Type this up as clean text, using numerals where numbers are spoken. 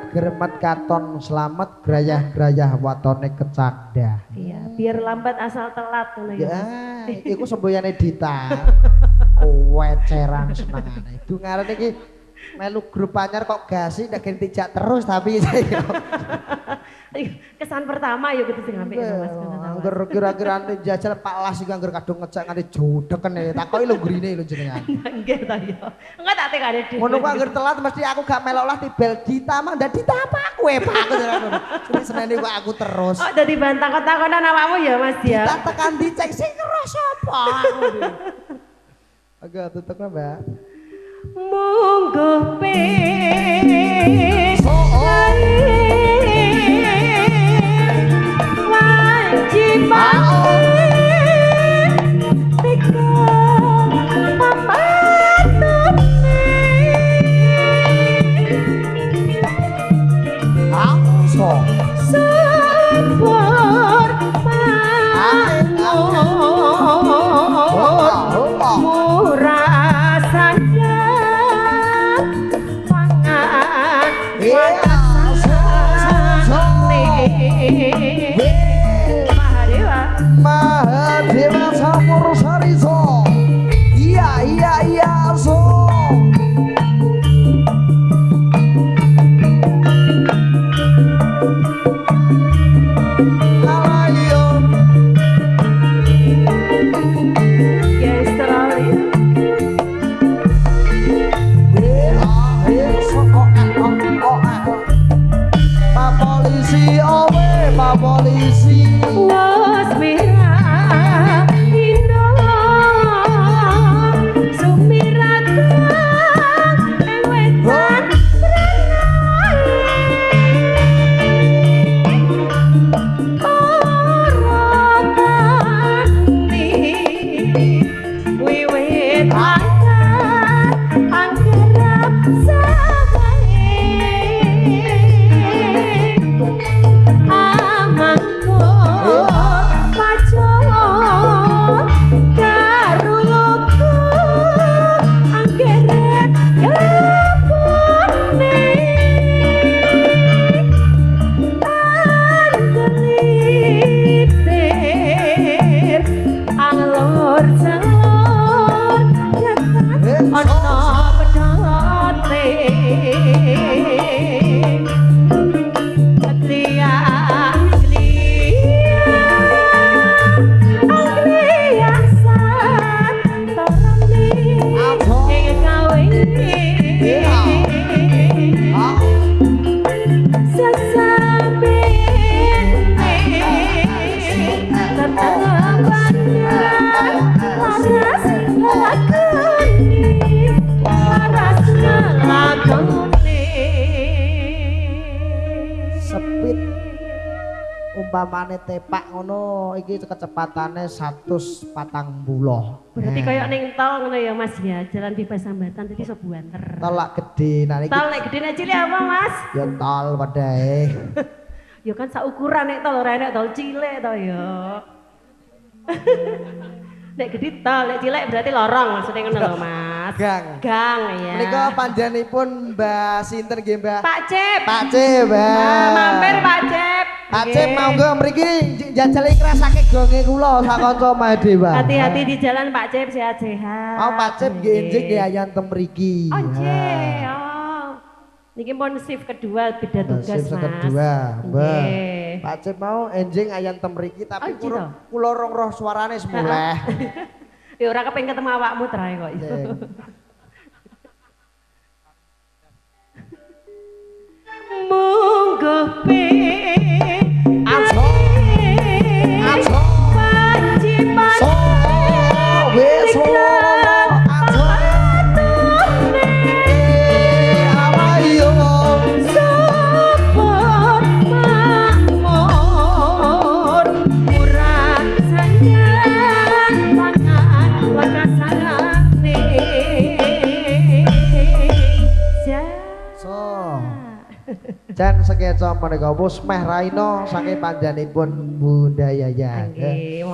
Gremet katon selamat grayah-grayah watone kecanda. Iya, biar lambat asal telat ngono ya. Ya, iku semboyane Dita. Weceran senengane. Iku ngarene iki melu grup anyar kok gasi ndak tijak terus tapi kesan pertama ya kudu sing apik Mas. Angger kira-kira jajal Pak Las iki angger kadung ngecek nganti jodeken takoki lho grine lho jenengan. Nggih ta ya. Enggak tak tekane dhewe. Ngono kok angger telat mesti aku gak melok lah tibel Dita mah ndak Dita apa kowe Pak. Senene kok aku terus. Oh dadi bahan takon-takonan awakmu ya Mas ya. Dita tekan dicek sing ngeros apa. Agak tutukna Mbak. Monggo pe wajib speed umpamane tepak ngono iki kecepatane 140. Berarti kayak ning tol ngono ya Mas ya, jalan bebas hambatan tadi iso buanter. Tol lak gede nah iki. Tol nek gede nek cilik apa Mas? Ya tol padhae. Ya kan saukuran nek tol ora nek tol cilik to ya. Nek gede tol, nek cilik berarti lorong maksudnya ngono lho Mas. Gang. Gang ya. Menika panjenenganipun Mbah sinten nggih Mbah? Pak Cep. Pak Cep, Mbah. Mampir Pak Cep. Pak Cep monggo mriki njajal ngrasake gonge kula sak kanca Mahadewa. Hati-hati di jalan Pak Cep, sehat-sehat. Oh Pak Cep nggih enjing nggih ayan tem mriki. Oh nggih. Oh. Niki pun shift kedua beda tugas Shift Mas. kedua, Mbah. Nggih. Pak Cep mau enjing ayan tem mriki tapi Oh, gitu? kula rong roh suarane semuleh. Ya ora kepengin ketemu awakmu trae kok. Monggo pe Ajo. Ajo. panci So wis ajo. Awayo. Support makmur murah sanjang pangan wakasane So. Jan sekeca menika wis meh raina saking panjenenganipun budaya ya. Nggih,